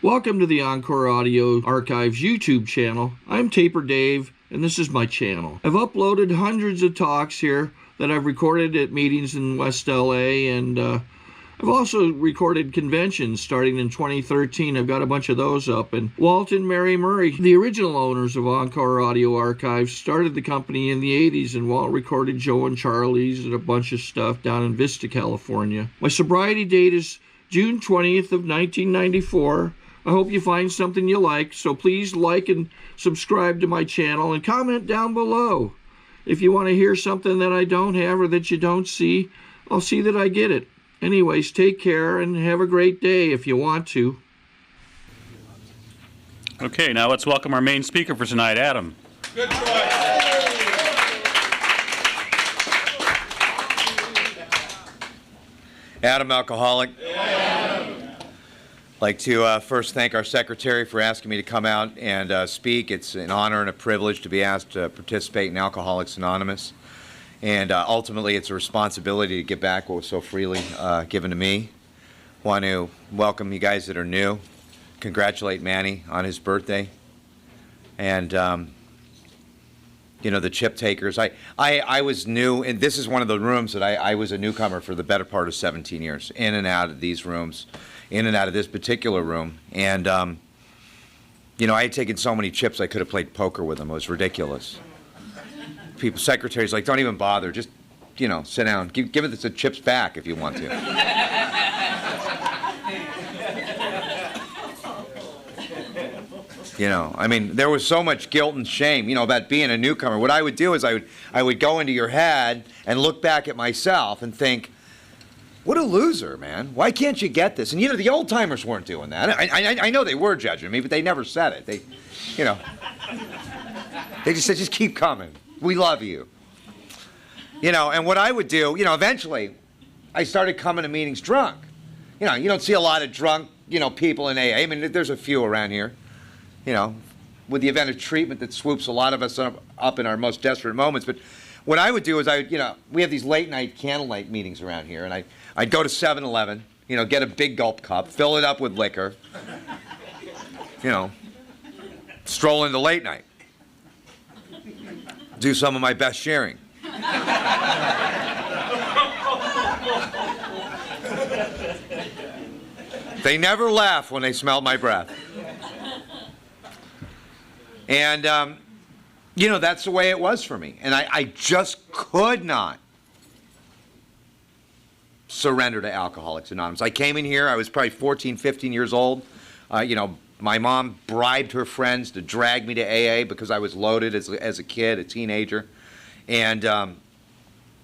Welcome to the Encore Audio Archives YouTube channel. I'm Taper Dave, and this is my channel. I've uploaded hundreds of talks here that I've recorded at meetings in West LA, and I've also recorded conventions starting in 2013. I've got a bunch of those up. And Walt and Mary Murray, the original owners of Encore Audio Archives, started the company in the 80s, and Walt recorded Joe and Charlie's and a bunch of stuff down in Vista, California. My sobriety date is June 20th of 1994. I hope you find something you like, so please like and subscribe to my channel and comment down below. If you want to hear something that I don't have or that you don't see, I'll see that I get it. Anyways, take care and have a great day if you want to. Okay, now let's welcome our main speaker for tonight, Adam. Good choice. Adam, alcoholic. I'd like to first thank our secretary for asking me to come out and speak. It's an honor and a privilege to be asked to participate in Alcoholics Anonymous. And ultimately, it's a responsibility to give back what was so freely given to me. Want to welcome you guys that are new. Congratulate Manny on his birthday. And, you know, the chip takers. I was new, and this is one of the rooms that I was a newcomer for the better part of 17 years, in and out of these rooms, in and out of this particular room. And, you know, I had taken so many chips I could have played poker with them. It was ridiculous. People, secretaries, like, don't even bother. Just, you know, sit down. Give it the chips back if you want to. You know, I mean, there was so much guilt and shame, you know, about being a newcomer. What I would do is I would go into your head and look back at myself and think, what a loser, man. Why can't you get this? And, you know, the old-timers weren't doing that. I know they were judging me, but they never said it. They, you know, they just said, just keep coming. We love you. You know, and what I would do, you know, eventually I started coming to meetings drunk. You know, you don't see a lot of drunk, you know, people in AA. I mean, there's a few around here. You know, with the event of treatment that swoops a lot of us up in our most desperate moments. But what I would do is you know, we have these late-night candlelight meetings around here, and I'd go to 7-Eleven, you know, get a big gulp cup, fill it up with liquor, you know, stroll into late night, do some of my best sharing. They never laugh when they smell my breath. And, you know, that's the way it was for me. And I just could not surrender to Alcoholics Anonymous. I came in here, I was probably 14, 15 years old. You know, my mom bribed her friends to drag me to AA because I was loaded as a kid, a teenager. And,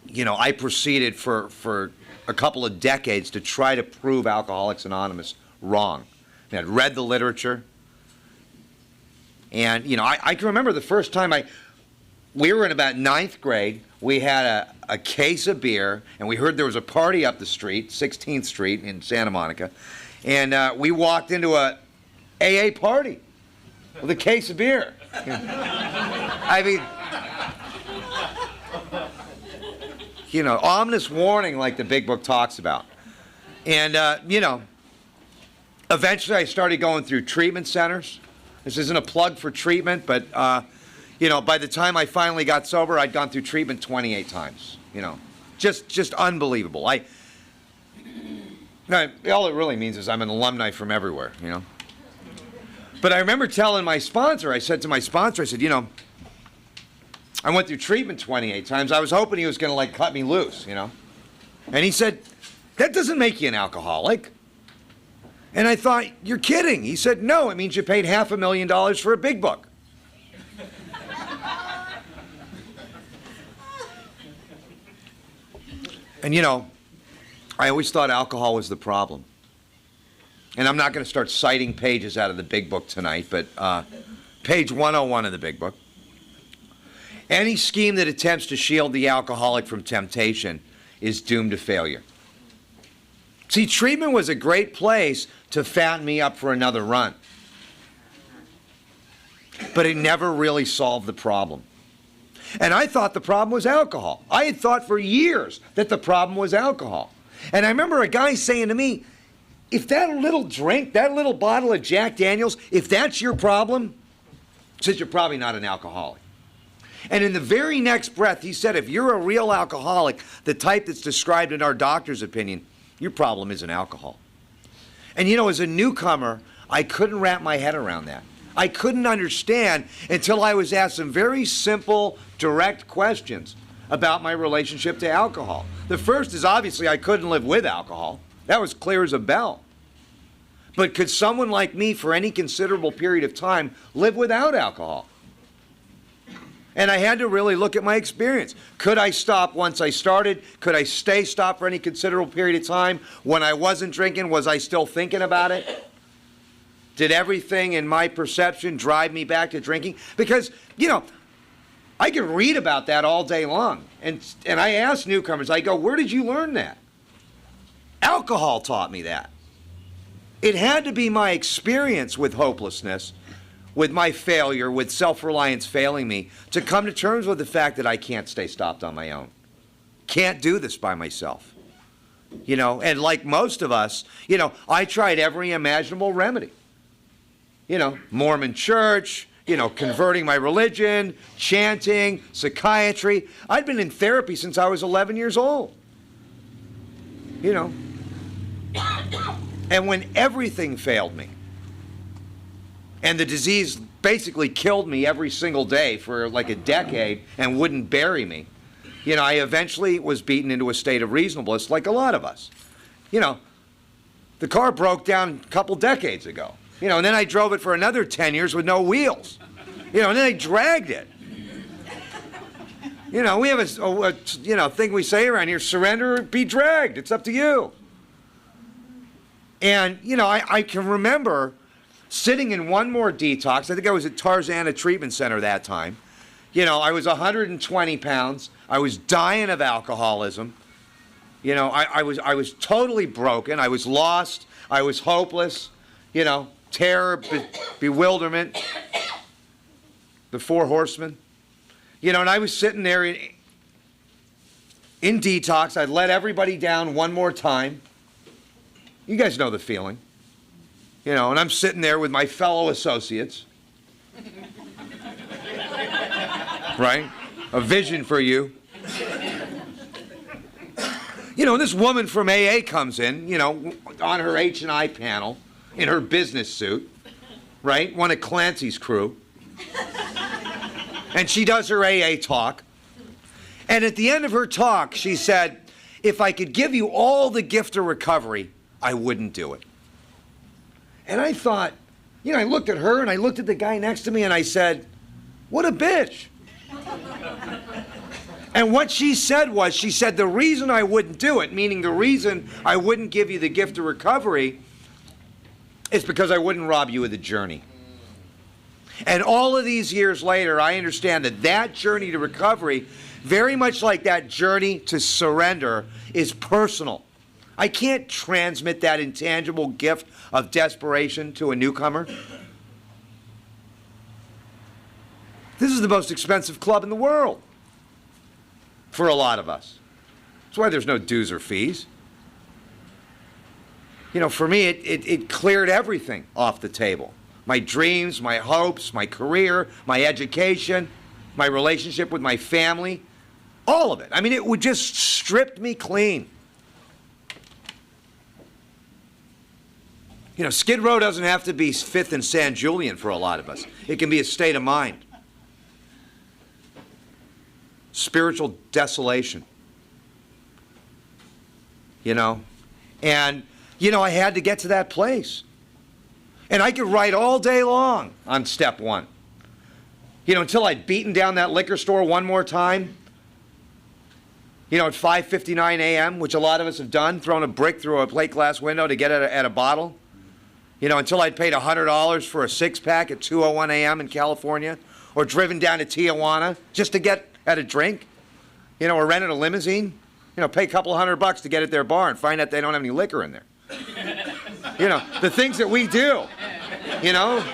you know, I proceeded for a couple of decades to try to prove Alcoholics Anonymous wrong. I mean, I'd read the literature. And, you know, I can remember the first time we were in about 9th grade. We had a case of beer, and we heard there was a party up the street, 16th Street in Santa Monica. And we walked into a AA party with a case of beer. I mean, you know, ominous warning like the big book talks about. And, you know, eventually I started going through treatment centers. This isn't a plug for treatment, but, you know, by the time I finally got sober, I'd gone through treatment 28 times, you know. Just unbelievable. All it really means is I'm an alumni from everywhere, you know. But I remember telling my sponsor, I said to my sponsor, I said, you know, I went through treatment 28 times. I was hoping he was going to, like, cut me loose, you know. And he said, that doesn't make you an alcoholic. And I thought, you're kidding. He said, no, it means you paid $500,000 for a big book. And, you know, I always thought alcohol was the problem. And I'm not going to start citing pages out of the big book tonight, but page 101 of the big book. Any scheme that attempts to shield the alcoholic from temptation is doomed to failure. See, treatment was a great place to fatten me up for another run. But it never really solved the problem. And I thought the problem was alcohol. I had thought for years that the problem was alcohol. And I remember a guy saying to me, if that little drink, that little bottle of Jack Daniels, if that's your problem, says you're probably not an alcoholic. And in the very next breath, he said, if you're a real alcoholic, the type that's described in our doctor's opinion, your problem isn't alcohol. And you know, as a newcomer, I couldn't wrap my head around that. I couldn't understand until I was asked some very simple, direct questions about my relationship to alcohol. The first is obviously I couldn't live with alcohol. That was clear as a bell. But could someone like me, for any considerable period of time, live without alcohol? And I had to really look at my experience. Could I stop once I started? Could I stay stopped for any considerable period of time? When I wasn't drinking, was I still thinking about it? Did everything in my perception drive me back to drinking? Because, you know, I could read about that all day long. And I ask newcomers, I go, where did you learn that? Alcohol taught me that. It had to be my experience with hopelessness, with my failure, with self-reliance failing me, to come to terms with the fact that I can't stay stopped on my own. Can't do this by myself. You know, and like most of us, you know, I tried every imaginable remedy. You know, Mormon church, you know, converting my religion, chanting, psychiatry. I'd been in therapy since I was 11 years old. You know. And when everything failed me, and the disease basically killed me every single day for like a decade and wouldn't bury me, you know, I eventually was beaten into a state of reasonableness like a lot of us. You know, the car broke down a couple decades ago. You know, and then I drove it for another 10 years with no wheels. You know, and then I dragged it. You know, we have a you know, thing we say around here, surrender or be dragged. It's up to you. And, you know, I can remember sitting in one more detox. I think I was at Tarzana Treatment Center that time. You know, I was 120 pounds. I was dying of alcoholism. You know, I was totally broken. I was lost. I was hopeless. You know, terror, bewilderment. The four horsemen. You know, and I was sitting there in detox. I'd let everybody down one more time. You guys know the feeling. You know, and I'm sitting there with my fellow associates. Right? A vision for you. You know, and this woman from AA comes in, you know, on her H&I panel, in her business suit, right? One of Clancy's crew. And she does her AA talk. And at the end of her talk, she said, if I could give you all the gift of recovery, I wouldn't do it. And I thought, you know, I looked at her and I looked at the guy next to me and I said, what a bitch. And what she said was, she said, the reason I wouldn't do it, meaning the reason I wouldn't give you the gift of recovery, is because I wouldn't rob you of the journey. And all of these years later, I understand that that journey to recovery, very much like that journey to surrender, is personal. I can't transmit that intangible gift of desperation to a newcomer. This is the most expensive club in the world for a lot of us. That's why there's no dues or fees. You know, for me, it cleared everything off the table. My dreams, my hopes, my career, my education, my relationship with my family, all of it. I mean, it would just strip me clean. You know, Skid Row doesn't have to be Fifth and San Julian for a lot of us. It can be a state of mind. Spiritual desolation. You know? And, you know, I had to get to that place. And I could write all day long on step one. You know, until I'd beaten down that liquor store one more time. You know, at 5:59 a.m., which a lot of us have done, thrown a brick through a plate glass window to get at a bottle. You know, until I'd paid $100 for a six-pack at 2:01 a.m. in California, or driven down to Tijuana just to get at a drink, you know, or rented a limousine, you know, pay a couple $100 to get at their bar and find out they don't have any liquor in there. You know, the things that we do, you know.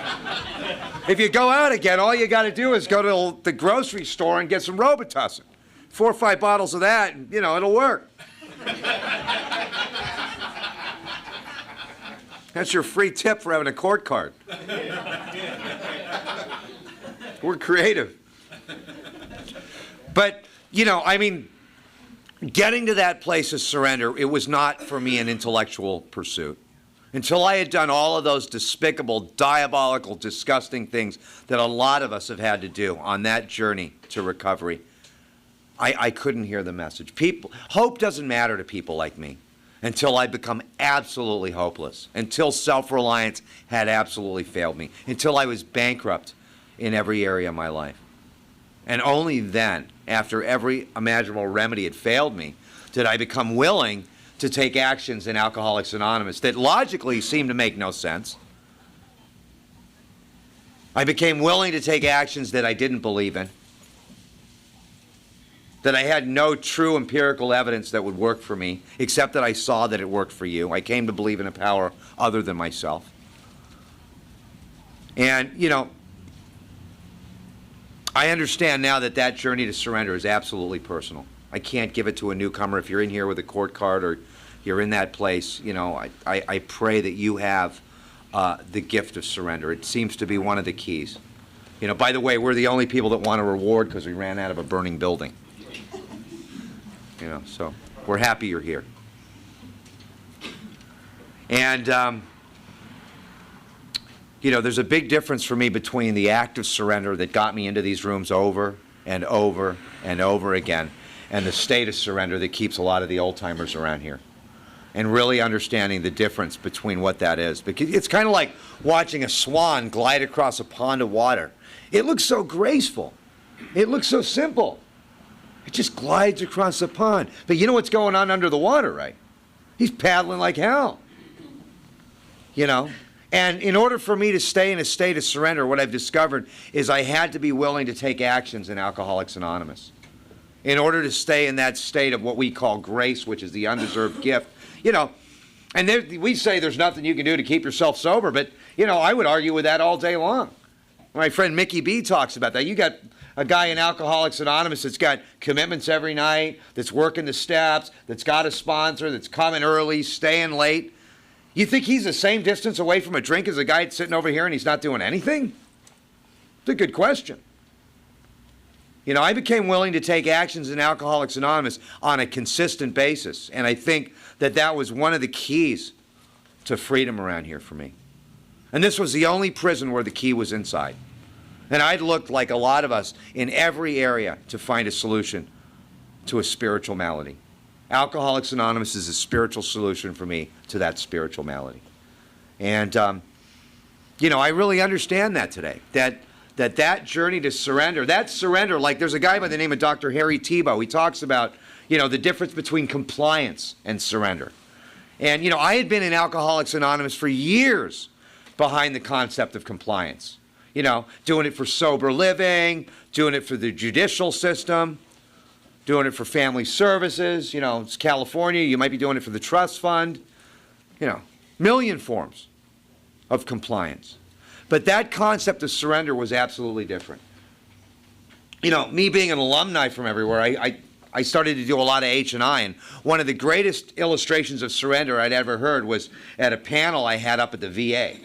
If you go out again, all you got to do is go to the grocery store and get some Robitussin. 4 or 5 bottles of that, and, you know, it'll work. That's your free tip for having a court card. We're creative. But, you know, I mean, getting to that place of surrender, it was not for me an intellectual pursuit. Until I had done all of those despicable, diabolical, disgusting things that a lot of us have had to do on that journey to recovery, I couldn't hear the message. Hope doesn't matter to people like me until I become absolutely hopeless, until self-reliance had absolutely failed me, until I was bankrupt in every area of my life. And only then, after every imaginable remedy had failed me, did I become willing to take actions in Alcoholics Anonymous that logically seemed to make no sense. I became willing to take actions that I didn't believe in, that I had no true empirical evidence that would work for me, except that I saw that it worked for you. I came to believe in a power other than myself. And, you know, I understand now that that journey to surrender is absolutely personal. I can't give it to a newcomer. If you're in here with a court card or you're in that place, you know, I pray that you have the gift of surrender. It seems to be one of the keys. You know, by the way, we're the only people that want a reward because we ran out of a burning building. You know, so we're happy you're here. And, you know, there's a big difference for me between the act of surrender that got me into these rooms over and over and over again and the state of surrender that keeps a lot of the old-timers around here. And really understanding the difference between what that is. Because it's kind of like watching a swan glide across a pond of water. It looks so graceful. It looks so simple. It just glides across the pond. But you know what's going on under the water, right? He's paddling like hell. You know? And in order for me to stay in a state of surrender, what I've discovered is I had to be willing to take actions in Alcoholics Anonymous. In order to stay in that state of what we call grace, which is the undeserved gift. You know, and we say there's nothing you can do to keep yourself sober, but, you know, I would argue with that all day long. My friend Mickey B talks about that. You got a guy in Alcoholics Anonymous that's got commitments every night, that's working the steps, that's got a sponsor, that's coming early, staying late. You think he's the same distance away from a drink as a guy that's sitting over here and he's not doing anything? It's a good question. You know, I became willing to take actions in Alcoholics Anonymous on a consistent basis, and I think that that was one of the keys to freedom around here for me. And this was the only prison where the key was inside. And I'd looked, like a lot of us, in every area to find a solution to a spiritual malady. Alcoholics Anonymous is a spiritual solution for me to that spiritual malady. And, you know, I really understand that today, that journey to surrender, that surrender, like there's a guy by the name of Dr. Harry Tebow. He talks about, you know, the difference between compliance and surrender. And, you know, I had been in Alcoholics Anonymous for years behind the concept of compliance. You know, doing it for sober living, doing it for the judicial system, doing it for family services. You know, it's California, you might be doing it for the trust fund. You know, million forms of compliance. But that concept of surrender was absolutely different. You know, me being an alumni from everywhere, I started to do a lot of H&I, and one of the greatest illustrations of surrender I'd ever heard was at a panel I had up at the VA.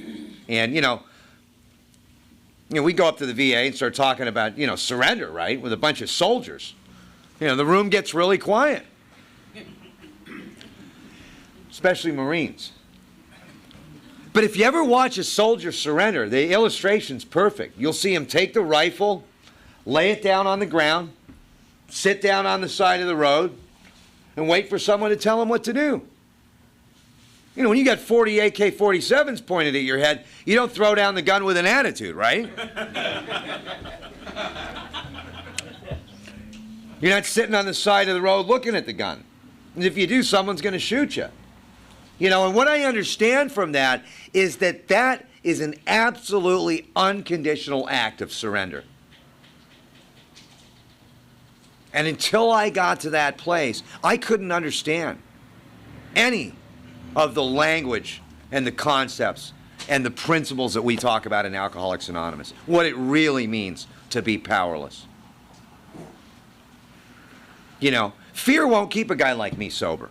And, you know, we go up to the VA and start talking about, you know, surrender, right, with a bunch of soldiers. You know, the room gets really quiet, especially Marines. But if you ever watch a soldier surrender, the illustration's perfect. You'll see him take the rifle, lay it down on the ground, sit down on the side of the road, and wait for someone to tell him what to do. You know, when you got 40 AK-47s pointed at your head, you don't throw down the gun with an attitude, right? You're not sitting on the side of the road looking at the gun. And if you do, someone's going to shoot you. You know, and what I understand from that is that that is an absolutely unconditional act of surrender. And until I got to that place, I couldn't understand any of the language and the concepts and the principles that we talk about in Alcoholics Anonymous, what it really means to be powerless. You know, fear won't keep a guy like me sober.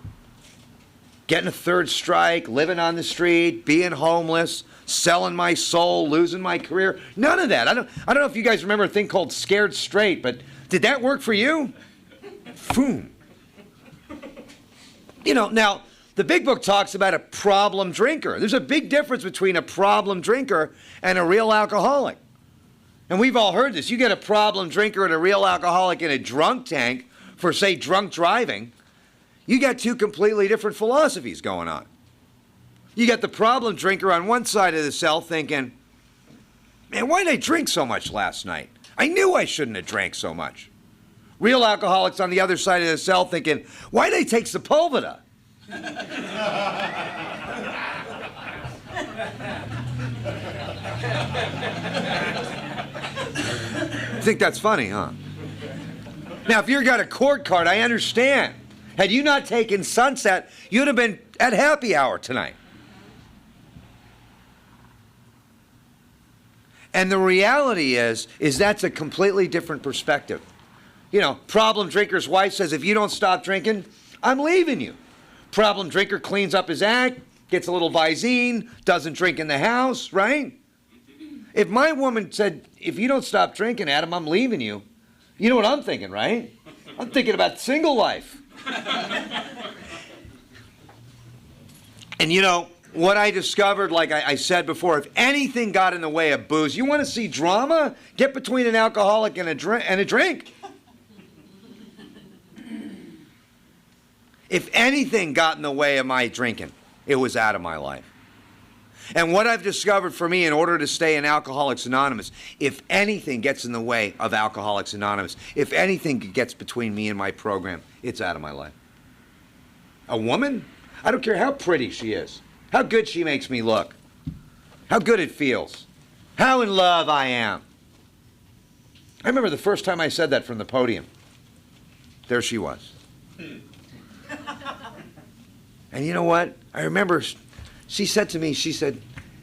getting a third strike, living on the street, being homeless, selling my soul, losing my career. None of that. I don't know if you guys remember a thing called Scared Straight, but did that work for you? Boom. You know, now, the big book talks about a problem drinker. There's a big difference between a problem drinker and a real alcoholic. And we've all heard this. You get a problem drinker and a real alcoholic in a drunk tank for, say, drunk driving. You got two completely different philosophies going on. You got the problem drinker on one side of the cell thinking, man, why did I drink so much last night? I knew I shouldn't have drank so much. Real alcoholics on the other side of the cell thinking, why did I take Sepulveda? You think that's funny, huh? Now, if you got a court card, I understand. Had you not taken Sunset, you'd have been at happy hour tonight. And the reality is that's a completely different perspective. You know, problem drinker's wife says, if you don't stop drinking, I'm leaving you. Problem drinker cleans up his act, gets a little Visine, doesn't drink in the house, right? If my woman said, if you don't stop drinking, Adam, I'm leaving you, you know what I'm thinking, right? I'm thinking about single life. And you know, what I discovered, like I said before, if anything got in the way of booze, you want to see drama? Get between an alcoholic and a drink. If anything got in the way of my drinking, it was out of my life. And what I've discovered for me in order to stay in Alcoholics Anonymous, if anything gets in the way of Alcoholics Anonymous, if anything gets between me and my program, it's out of my life. A woman? I don't care how pretty she is, how good she makes me look, how good it feels, how in love I am. I remember the first time I said that from the podium. There she was. And you know what? I remember she said to me, she said,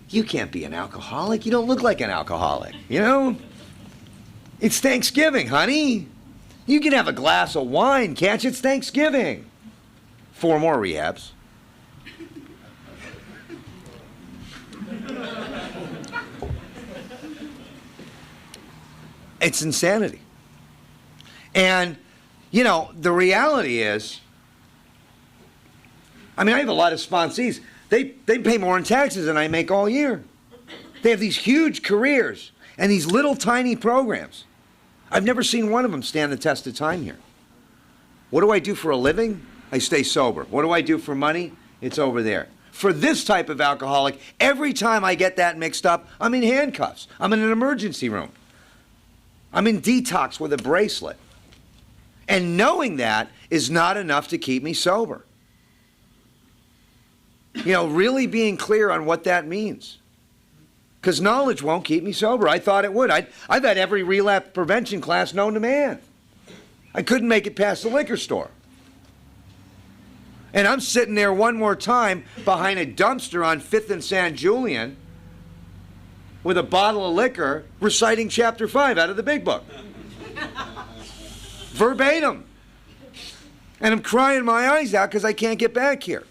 you can't be an alcoholic. You don't look like an alcoholic. You know? It's Thanksgiving, honey. You can have a glass of wine, can't you? It's Thanksgiving. 4 more rehabs. It's insanity. And, you know, the reality is, I mean, I have a lot of sponsees. They pay more in taxes than I make all year. They have these huge careers and these little tiny programs. I've never seen one of them stand the test of time here. What do I do for a living? I stay sober. What do I do for money? It's over there. For this type of alcoholic, every time I get that mixed up, I'm in handcuffs. I'm in an emergency room. I'm in detox with a bracelet. And knowing that is not enough to keep me sober. You know, really being clear on what that means. Because knowledge won't keep me sober. I thought it would. I've had every relapse prevention class known to man. I couldn't make it past the liquor store. And I'm sitting there one more time behind a dumpster on 5th and San Julian with a bottle of liquor reciting chapter 5 out of the big book. Verbatim. And I'm crying my eyes out because I can't get back here.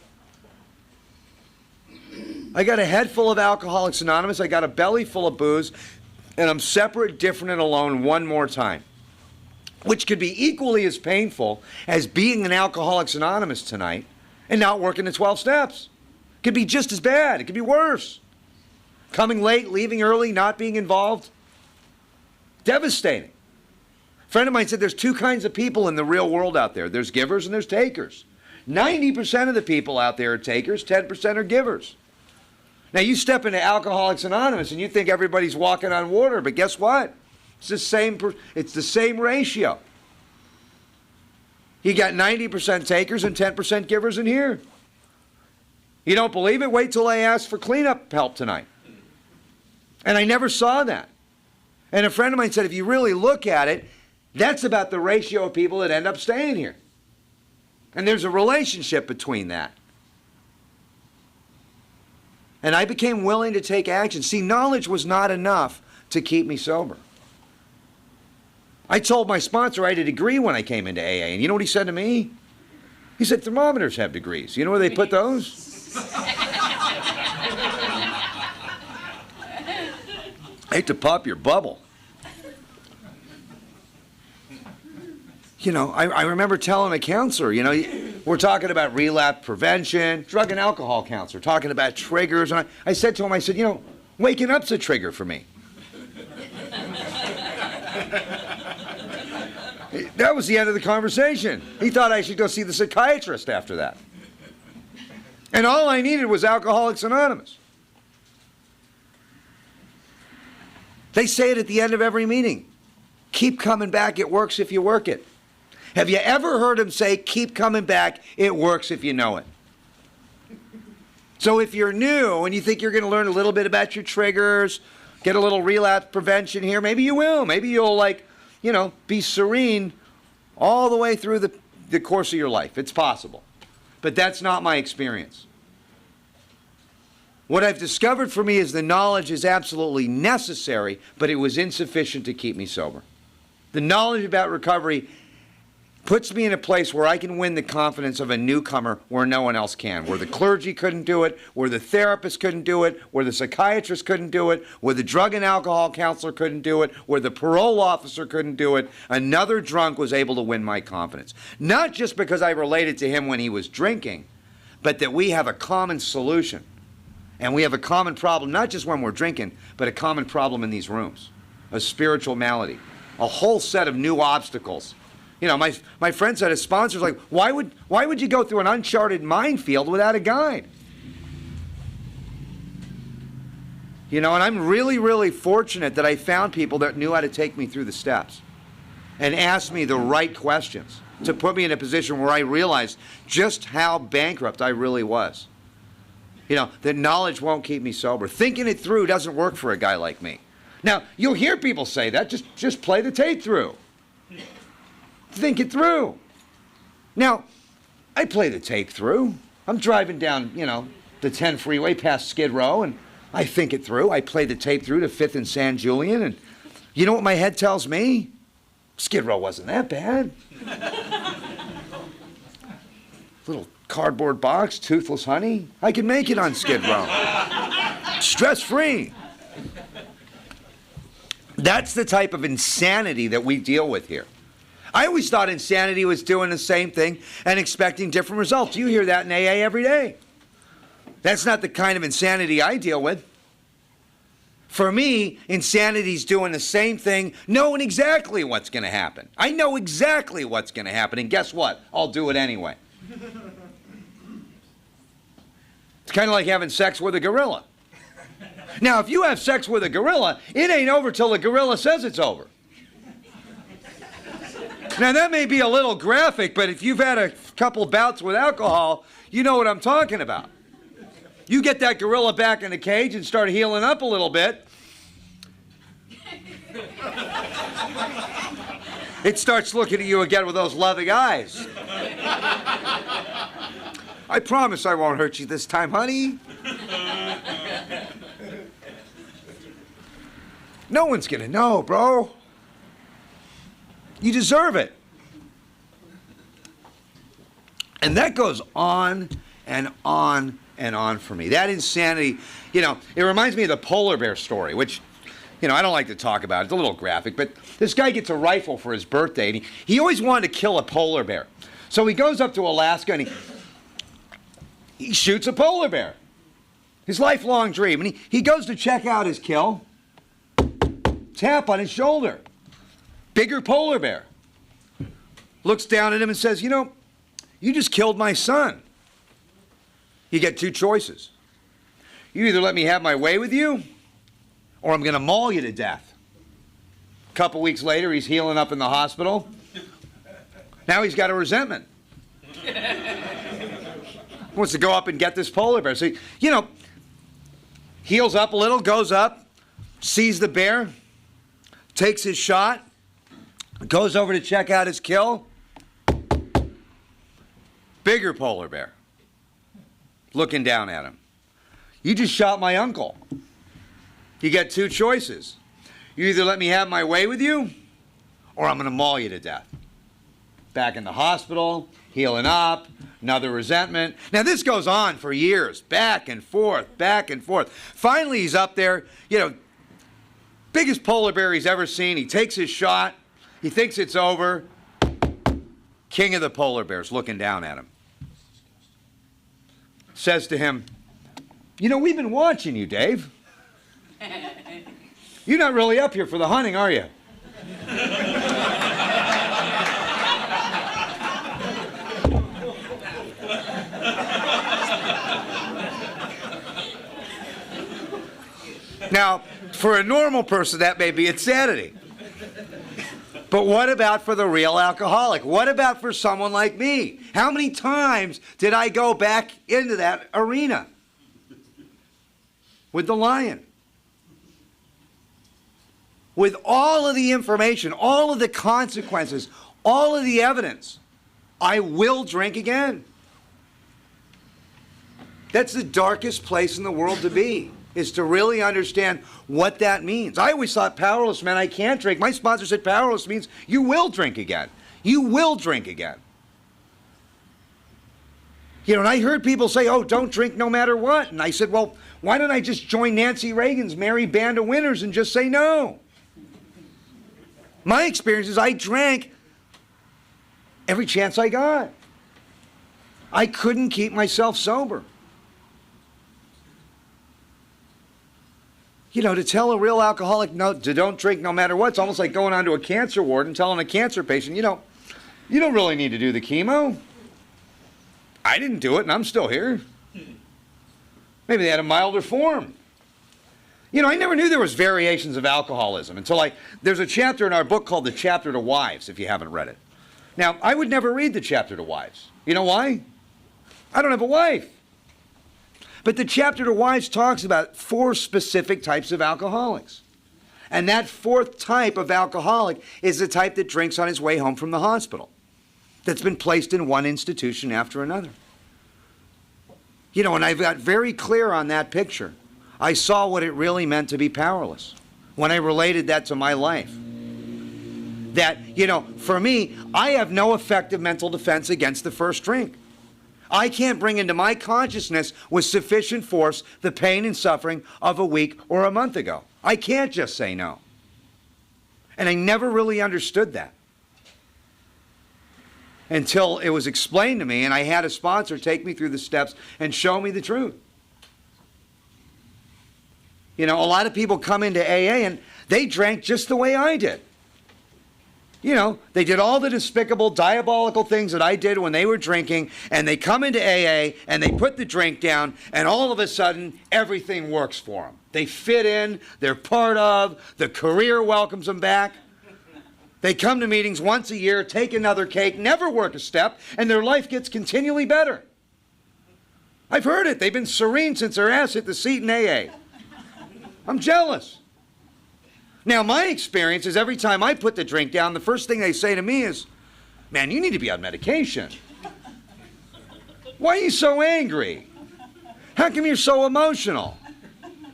I got a head full of Alcoholics Anonymous, I got a belly full of booze, and I'm separate, different, and alone one more time. Which could be equally as painful as being an Alcoholics Anonymous tonight and not working the 12 steps. It could be just as bad. It could be worse. Coming late, leaving early, not being involved. Devastating. A friend of mine said there's 2 kinds of people in the real world out there. There's givers and there's takers. 90% of the people out there are takers, 10% are givers. Now you step into Alcoholics Anonymous and you think everybody's walking on water, but guess what? It's the same ratio. You got 90% takers and 10% givers in here. You don't believe it? Wait till I ask for cleanup help tonight. And I never saw that. And a friend of mine said, if you really look at it, that's about the ratio of people that end up staying here. And there's a relationship between that. And I became willing to take action. See, knowledge was not enough to keep me sober. I told my sponsor I had a degree when I came into AA, and you know what he said to me? He said, thermometers have degrees. You know where they put those? I hate to pop your bubble. You know, I remember telling a counselor, you know, we're talking about relapse prevention, drug and alcohol counselor, talking about triggers. And I said to him, I said, you know, waking up's a trigger for me. That was the end of the conversation. He thought I should go see the psychiatrist after that. And all I needed was Alcoholics Anonymous. They say it at the end of every meeting. Keep coming back, it works if you work it. Have you ever heard him say, keep coming back, it works if you know it? So if you're new and you think you're going to learn a little bit about your triggers, get a little relapse prevention here, maybe you will. Maybe you'll, like, you know, be serene all the way through the course of your life. It's possible. But that's not my experience. What I've discovered for me is the knowledge is absolutely necessary, but it was insufficient to keep me sober. The knowledge about recovery puts me in a place where I can win the confidence of a newcomer where no one else can, where the clergy couldn't do it, where the therapist couldn't do it, where the psychiatrist couldn't do it, where the drug and alcohol counselor couldn't do it, where the parole officer couldn't do it. Another drunk was able to win my confidence. Not just because I related to him when he was drinking, but that we have a common solution. And we have a common problem, not just when we're drinking, but a common problem in these rooms. A spiritual malady. A whole set of new obstacles. You know, my friend said, his sponsor's like, why would you go through an uncharted minefield without a guide? You know, and I'm really, really fortunate that I found people that knew how to take me through the steps and ask me the right questions to put me in a position where I realized just how bankrupt I really was. You know, that knowledge won't keep me sober. Thinking it through doesn't work for a guy like me. Now, you'll hear people say that, just play the tape through. Think it through. Now, I play the tape through. I'm driving down, you know, the 10 freeway past Skid Row, and I think it through. I play the tape through to 5th and San Julian, and you know what my head tells me? Skid Row wasn't that bad. Little cardboard box, toothless honey. I can make it on Skid Row. Stress-free. That's the type of insanity that we deal with here. I always thought insanity was doing the same thing and expecting different results. You hear that in AA every day. That's not the kind of insanity I deal with. For me, insanity's doing the same thing, knowing exactly what's going to happen. I know exactly what's going to happen, and guess what? I'll do it anyway. It's kind of like having sex with a gorilla. Now, if you have sex with a gorilla, it ain't over till the gorilla says it's over. Now, that may be a little graphic, but if you've had a couple bouts with alcohol, you know what I'm talking about. You get that gorilla back in the cage and start healing up a little bit. It starts looking at you again with those loving eyes. I promise I won't hurt you this time, honey. No one's gonna know, bro. You deserve it. And that goes on and on and on for me. That insanity, you know, it reminds me of the polar bear story, which, you know, I don't like to talk about. It's a little graphic, but this guy gets a rifle for his birthday, and he always wanted to kill a polar bear. So he goes up to Alaska, and he shoots a polar bear. His lifelong dream. And he goes to check out his kill. Tap on his shoulder. Bigger polar bear. Looks down at him and says, you know, you just killed my son. You get two choices. You either let me have my way with you, or I'm going to maul you to death. A couple weeks later, he's healing up in the hospital. Now he's got a resentment. Wants to go up and get this polar bear. So, you know, heals up a little, goes up, sees the bear, takes his shot, goes over to check out his kill. Bigger polar bear. Looking down at him. You just shot my uncle. You get two choices. You either let me have my way with you, or I'm going to maul you to death. Back in the hospital, healing up, another resentment. Now, this goes on for years, back and forth, back and forth. Finally, he's up there, biggest polar bear he's ever seen. He takes his shot. He thinks it's over. King of the polar bears looking down at him. Says to him, we've been watching you, Dave. You're not really up here for the hunting, are you? Now, for a normal person, that may be insanity. But what about for the real alcoholic? What about for someone like me? How many times did I go back into that arena with the lion? With all of the information, all of the consequences, all of the evidence, I will drink again. That's the darkest place in the world to be, is to really understand what that means. I always thought powerless meant I can't drink. My sponsor said powerless means you will drink again. You will drink again. And I heard people say, oh, don't drink no matter what. And I said, well, why don't I just join Nancy Reagan's merry band of winners and just say no? My experience is I drank every chance I got. I couldn't keep myself sober. To tell a real alcoholic no, to don't drink no matter what, it's almost like going onto a cancer ward and telling a cancer patient, you don't really need to do the chemo. I didn't do it, and I'm still here. Maybe they had a milder form. I never knew there was variations of alcoholism until there's a chapter in our book called The Chapter to Wives, if you haven't read it. Now, I would never read the chapter to wives. You know why? I don't have a wife. But the chapter to wives talks about 4 specific types of alcoholics. And that 4th type of alcoholic is the type that drinks on his way home from the hospital, that's been placed in one institution after another. And I got very clear on that picture. I saw what it really meant to be powerless when I related that to my life. That, for me, I have no effective mental defense against the first drink. I can't bring into my consciousness with sufficient force the pain and suffering of a week or a month ago. I can't just say no. And I never really understood that until it was explained to me and I had a sponsor take me through the steps and show me the truth. A lot of people come into AA and they drank just the way I did. They did all the despicable, diabolical things that I did when they were drinking, and they come into AA, and they put the drink down, and all of a sudden, everything works for them. They fit in, they're part of, the career welcomes them back. They come to meetings once a year, take another cake, never work a step, and their life gets continually better. I've heard it. They've been serene since their ass hit the seat in AA. I'm jealous. Now, my experience is every time I put the drink down, the first thing they say to me is, man, you need to be on medication. Why are you so angry? How come you're so emotional?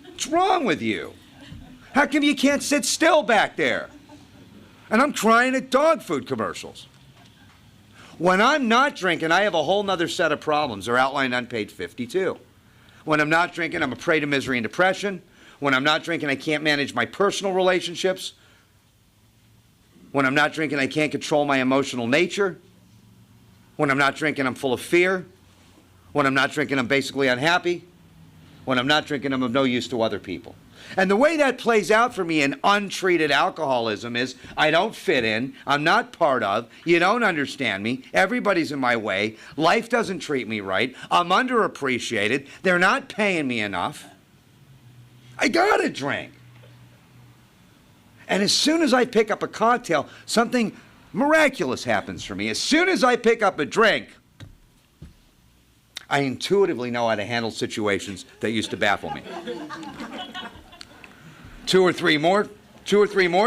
What's wrong with you? How come you can't sit still back there? And I'm crying at dog food commercials. When I'm not drinking, I have a whole nother set of problems. They're outlined on page 52. When I'm not drinking, I'm a prey to misery and depression. When I'm not drinking, I can't manage my personal relationships. When I'm not drinking, I can't control my emotional nature. When I'm not drinking, I'm full of fear. When I'm not drinking, I'm basically unhappy. When I'm not drinking, I'm of no use to other people. And the way that plays out for me in untreated alcoholism is I don't fit in, I'm not part of, you don't understand me, everybody's in my way, life doesn't treat me right, I'm underappreciated, they're not paying me enough. I gotta drink. And as soon as I pick up a cocktail, something miraculous happens for me. As soon as I pick up a drink, I intuitively know how to handle situations that used to baffle me. Two or three more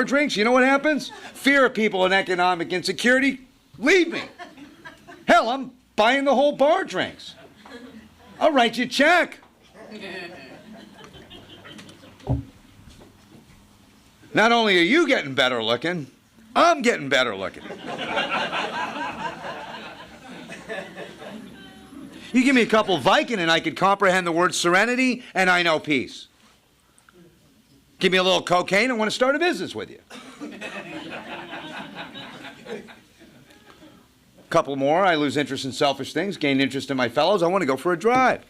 drinks, you know what happens? Fear of people and economic insecurity, leave me. Hell, I'm buying the whole bar drinks. I'll write you a check. Not only are you getting better looking, I'm getting better looking. You give me a couple Vicodin and I could comprehend the word serenity and I know peace. Give me a little cocaine, I want to start a business with you. Couple more, I lose interest in selfish things, gain interest in my fellows, I want to go for a drive.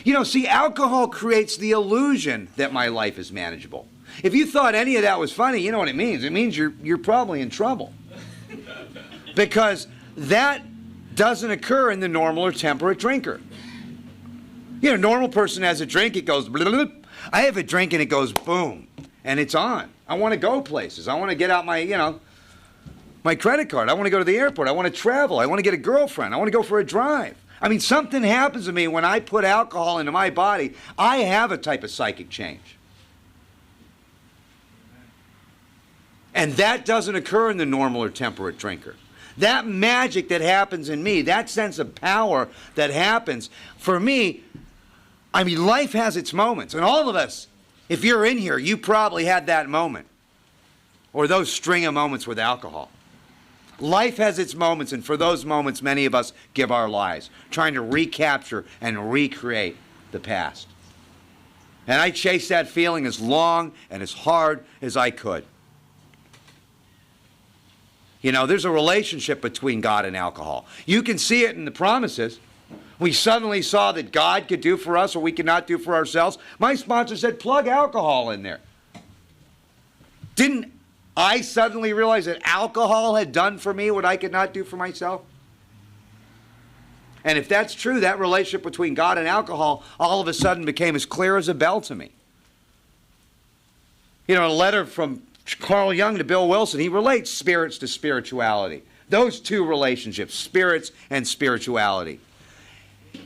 You know, see, alcohol creates the illusion that my life is manageable. If you thought any of that was funny, you know what it means. It means you're probably in trouble. Because that doesn't occur in the normal or temperate drinker. You know, a normal person has a drink, it goes blah, blah, blah. I have a drink and it goes boom, and it's on. I want to go places. I want to get out my, you know, my credit card. I want to go to the airport. I want to travel. I want to get a girlfriend. I want to go for a drive. I mean, something happens to me when I put alcohol into my body. I have a type of psychic change. And that doesn't occur in the normal or temperate drinker. That magic that happens in me, that sense of power that happens, for me, I mean, life has its moments. And all of us, if you're in here, you probably had that moment. Or those string of moments with alcohol. Life has its moments, and for those moments, many of us give our lives, trying to recapture and recreate the past. And I chased that feeling as long and as hard as I could. You know, there's a relationship between God and alcohol. You can see it in the promises. We suddenly saw that God could do for us what we could not do for ourselves. My sponsor said, plug alcohol in there. Didn't I suddenly realized that alcohol had done for me what I could not do for myself? And if that's true, that relationship between God and alcohol all of a sudden became as clear as a bell to me. You know, a letter from Carl Jung to Bill Wilson, he relates spirits to spirituality. Those two relationships, spirits and spirituality.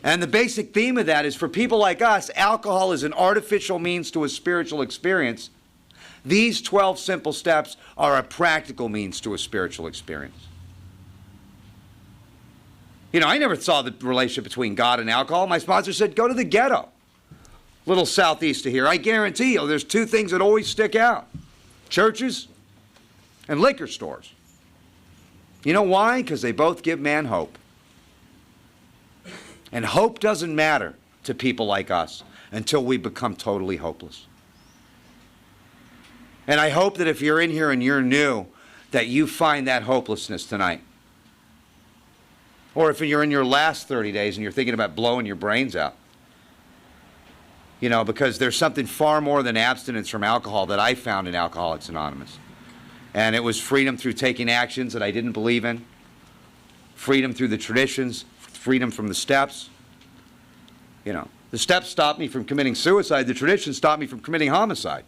And the basic theme of that is for people like us, alcohol is an artificial means to a spiritual experience. These 12 simple steps are a practical means to a spiritual experience. You know, I never saw the relationship between God and alcohol. My sponsor said, go to the ghetto, little southeast of here. I guarantee you, there's two things that always stick out. Churches and liquor stores. You know why? Because they both give man hope. And hope doesn't matter to people like us until we become totally hopeless. And I hope that if you're in here and you're new, that you find that hopelessness tonight. Or if you're in your last 30 days and you're thinking about blowing your brains out. You know, because there's something far more than abstinence from alcohol that I found in Alcoholics Anonymous. And it was freedom through taking actions that I didn't believe in. Freedom through the traditions. Freedom from the steps. You know, the steps stopped me from committing suicide. The traditions stopped me from committing homicide.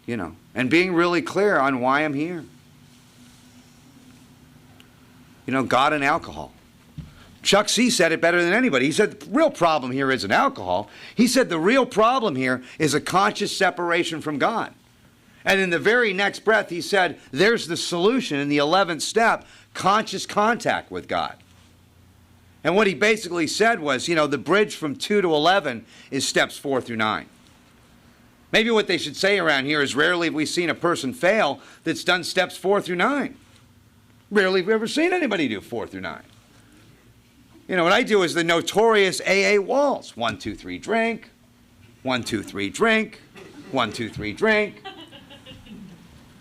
You know, and being really clear on why I'm here. You know, God and alcohol. Chuck C. said it better than anybody. He said the real problem here isn't alcohol. He said the real problem here is a conscious separation from God. And in the very next breath, he said, there's the solution in the 11th step, conscious contact with God. And what he basically said was, you know, the bridge from 2 to 11 is steps 4 through 9. Maybe what they should say around here is rarely have we seen a person fail that's done steps 4 through 9. Rarely have we ever seen anybody do 4 through 9. You know, what I do is the notorious AA waltz. 1, 2, 3, drink. 1, 2, 3, drink. 1, 2, 3, drink.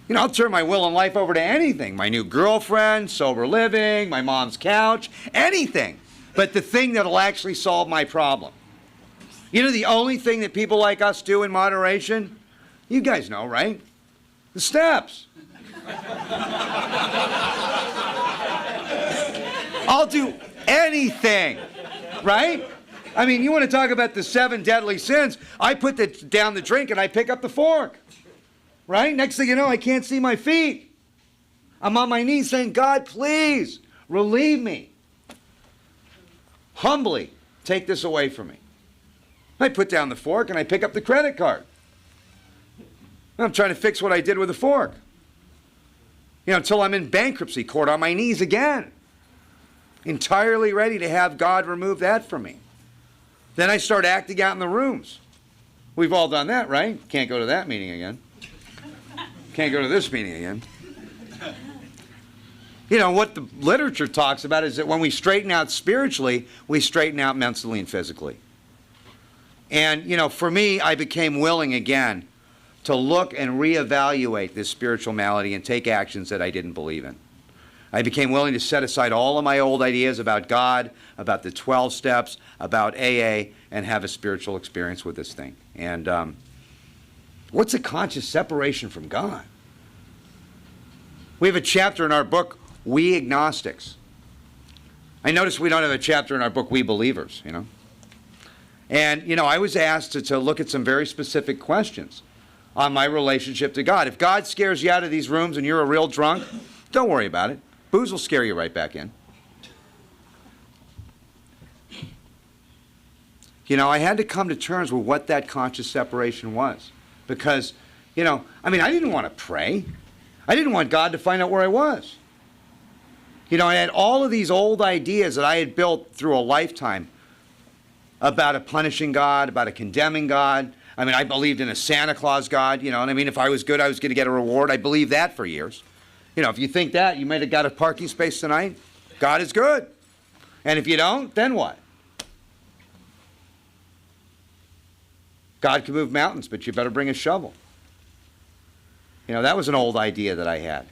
You know, I'll turn my will and life over to anything. My new girlfriend, sober living, my mom's couch, anything. But the thing that'll actually solve my problem. You know the only thing that people like us do in moderation? You guys know, right? The steps. I'll do anything, right? I mean, you want to talk about the 7 deadly sins? I put down the drink and I pick up the fork, right? Next thing you know, I can't see my feet. I'm on my knees saying, God, please relieve me. Humbly take this away from me. I put down the fork and I pick up the credit card. I'm trying to fix what I did with the fork. You know, until I'm in bankruptcy court on my knees again. Entirely ready to have God remove that from me. Then I start acting out in the rooms. We've all done that, right? Can't go to that meeting again. Can't go to this meeting again. You know, what the literature talks about is that when we straighten out spiritually, we straighten out mentally and physically. And, you know, for me, I became willing again to look and reevaluate this spiritual malady and take actions that I didn't believe in. I became willing to set aside all of my old ideas about God, about the 12 steps, about AA, and have a spiritual experience with this thing. And what's a conscious separation from God? We have a chapter in our book, We Agnostics. I notice we don't have a chapter in our book, We Believers, you know. And, you know, I was asked to look at some very specific questions on my relationship to God. If God scares you out of these rooms and you're a real drunk, don't worry about it. Booze will scare you right back in. You know, I had to come to terms with what that conscious separation was. Because, you know, I mean, I didn't want to pray. I didn't want God to find out where I was. You know, I had all of these old ideas that I had built through a lifetime about a punishing God, about a condemning God. I mean, I believed in a Santa Claus God, you know, and I mean, if I was good, I was going to get a reward. I believed that for years. You know, if you think that, you might have got a parking space tonight. God is good. And if you don't, then what? God can move mountains, but you better bring a shovel. You know, that was an old idea that I had.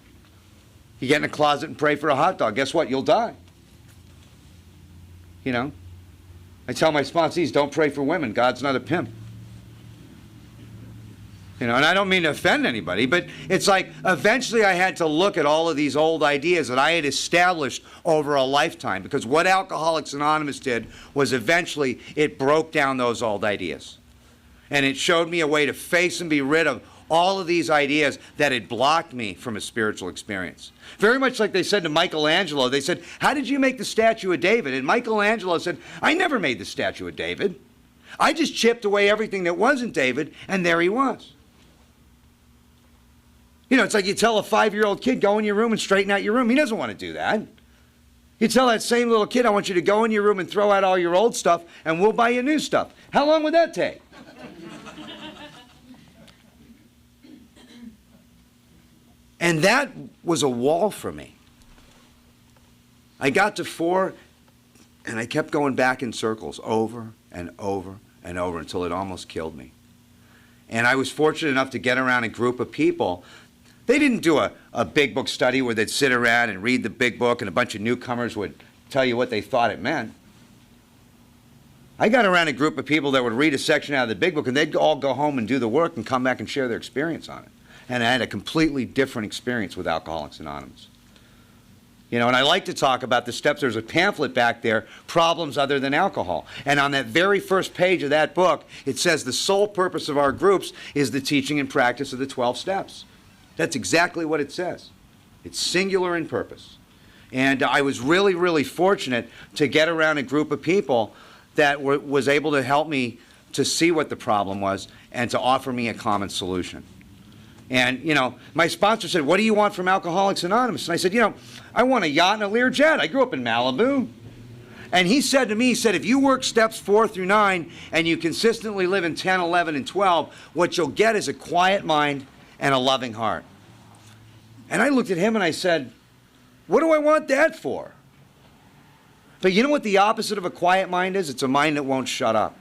You get in a closet and pray for a hot dog, guess what? You'll die. You know? I tell my sponsees, don't pray for women. God's not a pimp. You know, and I don't mean to offend anybody, but it's like eventually I had to look at all of these old ideas that I had established over a lifetime, because what Alcoholics Anonymous did was eventually it broke down those old ideas. And it showed me a way to face and be rid of all of these ideas that had blocked me from a spiritual experience. Very much like they said to Michelangelo, they said, how did you make the statue of David? And Michelangelo said, I never made the statue of David. I just chipped away everything that wasn't David, and there he was. You know, it's like you tell a 5-year-old kid, go in your room and straighten out your room. He doesn't want to do that. You tell that same little kid, I want you to go in your room and throw out all your old stuff, and we'll buy you new stuff. How long would that take? And that was a wall for me. I got to 4, and I kept going back in circles over and over and over until it almost killed me. And I was fortunate enough to get around a group of people. They didn't do a big book study where they'd sit around and read the big book and a bunch of newcomers would tell you what they thought it meant. I got around a group of people that would read a section out of the big book and they'd all go home and do the work and come back and share their experience on it. And I had a completely different experience with Alcoholics Anonymous. You know, and I like to talk about the steps. There's a pamphlet back there, Problems Other Than Alcohol. And on that very first page of that book, it says the sole purpose of our groups is the teaching and practice of the 12 steps. That's exactly what it says. It's singular in purpose. And I was really, really fortunate to get around a group of people that was able to help me to see what the problem was and to offer me a common solution. And, you know, my sponsor said, what do you want from Alcoholics Anonymous? And I said, you know, I want a yacht and a Learjet. I grew up in Malibu. And he said to me, he said, if you work steps 4 through 9 and you consistently live in 10, 11, and 12, what you'll get is a quiet mind and a loving heart. And I looked at him and I said, what do I want that for? But you know what the opposite of a quiet mind is? It's a mind that won't shut up.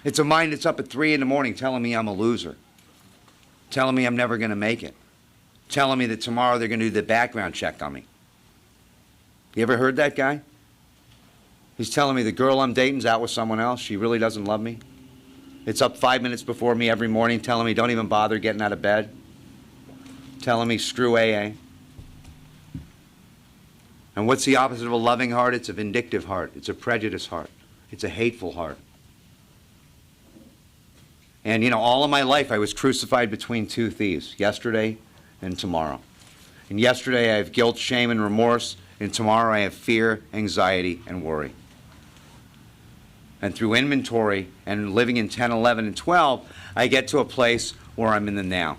It's a mind that's up at 3 in the morning telling me I'm a loser, telling me I'm never going to make it, telling me that tomorrow they're going to do the background check on me. You ever heard that guy? He's telling me the girl I'm dating's out with someone else. She really doesn't love me. It's up 5 minutes before me every morning telling me don't even bother getting out of bed, telling me screw AA. And what's the opposite of a loving heart? It's a vindictive heart. It's a prejudiced heart. It's a hateful heart. And, you know, all of my life I was crucified between two thieves, yesterday and tomorrow. And yesterday I have guilt, shame, and remorse, and tomorrow I have fear, anxiety, and worry. And through inventory and living in 10, 11, and 12, I get to a place where I'm in the now.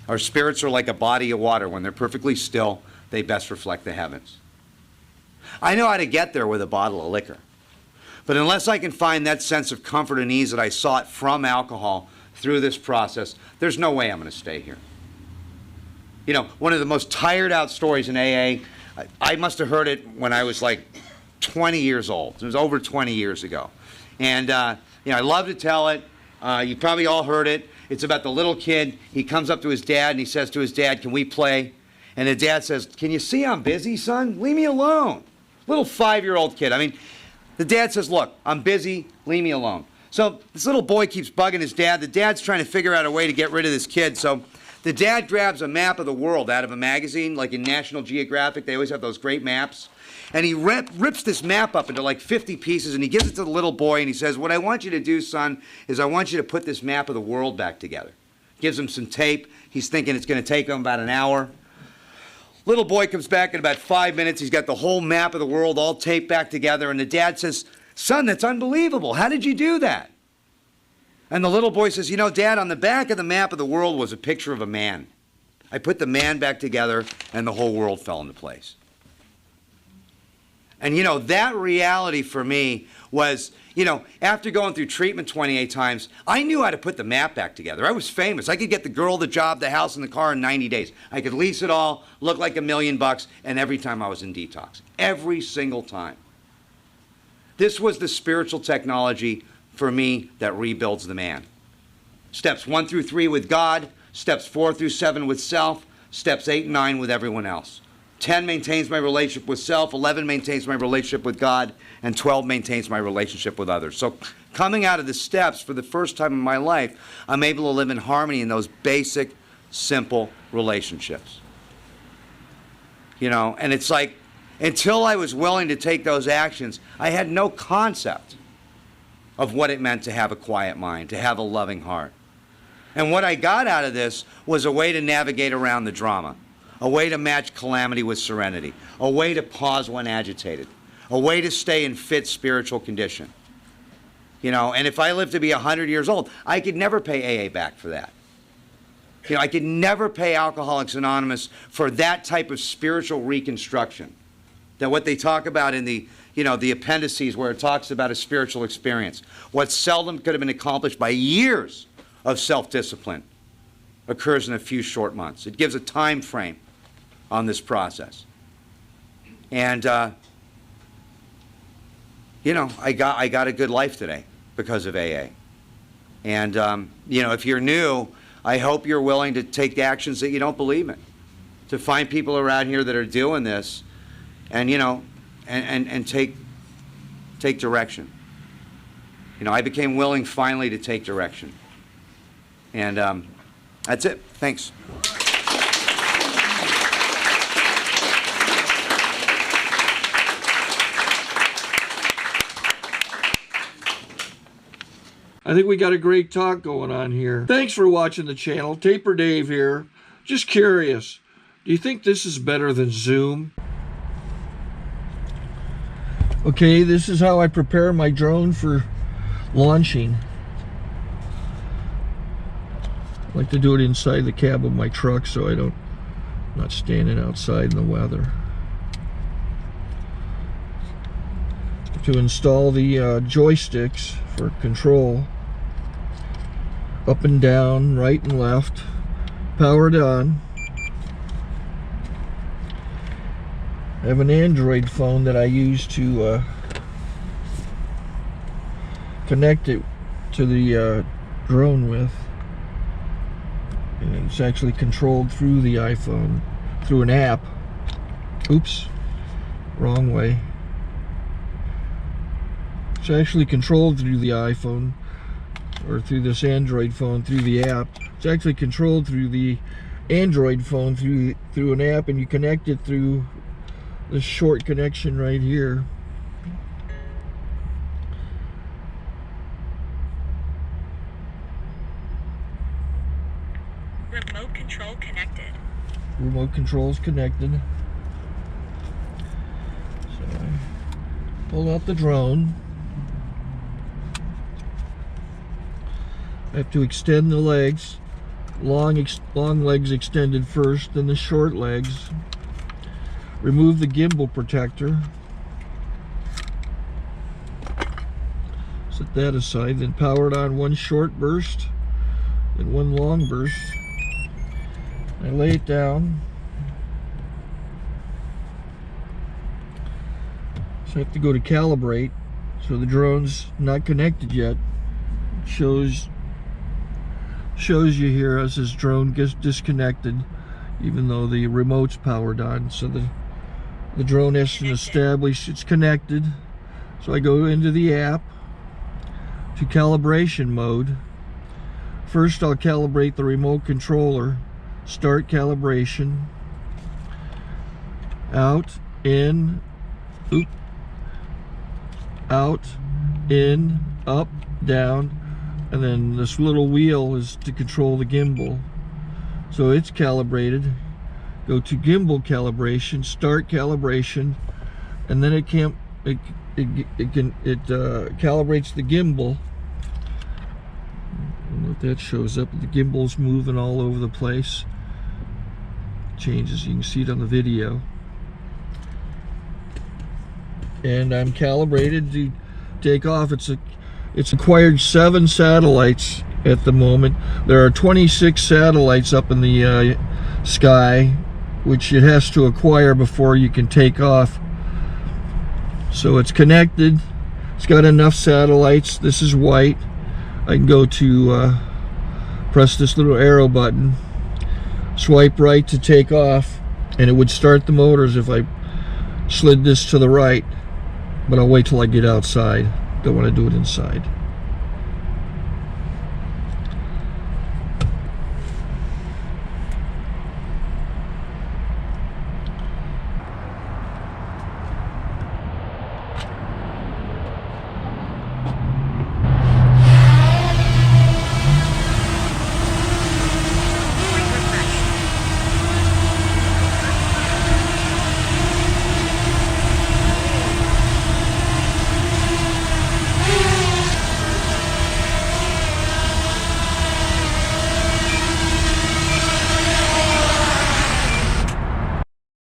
Our spirits are like a body of water. When they're perfectly still, they best reflect the heavens. I know how to get there with a bottle of liquor. But unless I can find that sense of comfort and ease that I sought from alcohol through this process, there's no way I'm going to stay here. You know, one of the most tired out stories in AA, I must have heard it when I was like 20 years old. It was over 20 years ago. And, you know, I love to tell it. You probably all heard it. It's about the little kid. He comes up to his dad and he says to his dad, "Can we play?" And the dad says, "Can you see I'm busy, son? Leave me alone." Little 5-year-old kid. I mean, the dad says, "Look, I'm busy. Leave me alone." So this little boy keeps bugging his dad. The dad's trying to figure out a way to get rid of this kid. So the dad grabs a map of the world out of a magazine, like in National Geographic. They always have those great maps. And he rips this map up into like 50 pieces, and he gives it to the little boy, and he says, "What I want you to do, son, is I want you to put this map of the world back together." Gives him some tape. He's thinking it's going to take him about an hour. Little boy comes back in about 5 minutes. He's got the whole map of the world all taped back together, and the dad says, "Son, that's unbelievable. How did you do that?" And the little boy says, "You know, Dad, on the back of the map of the world was a picture of a man. I put the man back together, and the whole world fell into place." And, you know, that reality for me was, you know, after going through treatment 28 times, I knew how to put the map back together. I was famous. I could get the girl, the job, the house, and the car in 90 days. I could lease it all, look like $1 million, and every time I was in detox. Every single time. This was the spiritual technology for me that rebuilds the man. Steps 1 through 3 with God, steps 4 through 7 with self, steps 8 and 9 with everyone else. 10 maintains my relationship with self, 11 maintains my relationship with God, and 12 maintains my relationship with others. So coming out of the steps for the first time in my life, I'm able to live in harmony in those basic, simple relationships. You know, and it's like, until I was willing to take those actions, I had no concept of what it meant to have a quiet mind, to have a loving heart. And what I got out of this was a way to navigate around the drama. A way to match calamity with serenity, a way to pause when agitated, a way to stay in fit spiritual condition. You know, and if I live to be 100 years old, I could never pay AA back for that. You know, I could never pay Alcoholics Anonymous for that type of spiritual reconstruction. That what they talk about in the, you know, the appendices where it talks about a spiritual experience, what seldom could have been accomplished by years of self-discipline occurs in a few short months. It gives a time frame on this process. And, you know, I got a good life today because of AA. And, you know, if you're new, I hope you're willing to take the actions that you don't believe in. To find people around here that are doing this and, you know, and take direction. You know, I became willing finally to take direction. And that's it. Thanks. I think we got a great talk going on here. Thanks for watching the channel. Taper Dave here. Just curious, do you think this is better than Zoom? Okay, this is how I prepare my drone for launching. I like to do it inside the cab of my truck so I'm not standing outside in the weather. To install the joysticks for control, up and down, right and left, powered on. I have an Android phone that I use to connect it to the drone with. And it's actually controlled through the iPhone, through an app. Oops, wrong way. It's actually controlled through the iPhone, or through this Android phone, through the app. It's actually controlled through the Android phone, through an app, and you connect it through this short connection right here. Remote control connected. Remote control's connected. So I pull out the drone. I have to extend the legs. Long legs extended first, then the short legs. Remove the gimbal protector. Set that aside, then power it on one short burst and one long burst. I lay it down. So I have to go to calibrate. So the drone's not connected yet. It shows you here as this drone gets disconnected, even though the remote's powered on. So the drone has to establish it's connected. So I go into the app to calibration mode. First I'll calibrate the remote controller. Start calibration. Out, in, oop, out, in, up, down, and then this little wheel is to control the gimbal. So it's calibrated. Go to gimbal calibration, start calibration, and then it calibrates the gimbal. I don't know if that shows up. The gimbal's moving all over the place. Changes, you can see it on the video. And I'm calibrated to take off. It's acquired 7 satellites at the moment. There are 26 satellites up in the sky, which it has to acquire before you can take off. So it's connected. It's got enough satellites. This is white. I can go to press this little arrow button, swipe right to take off, and it would start the motors if I slid this to the right. But I'll wait till I get outside. Don't want to do it inside.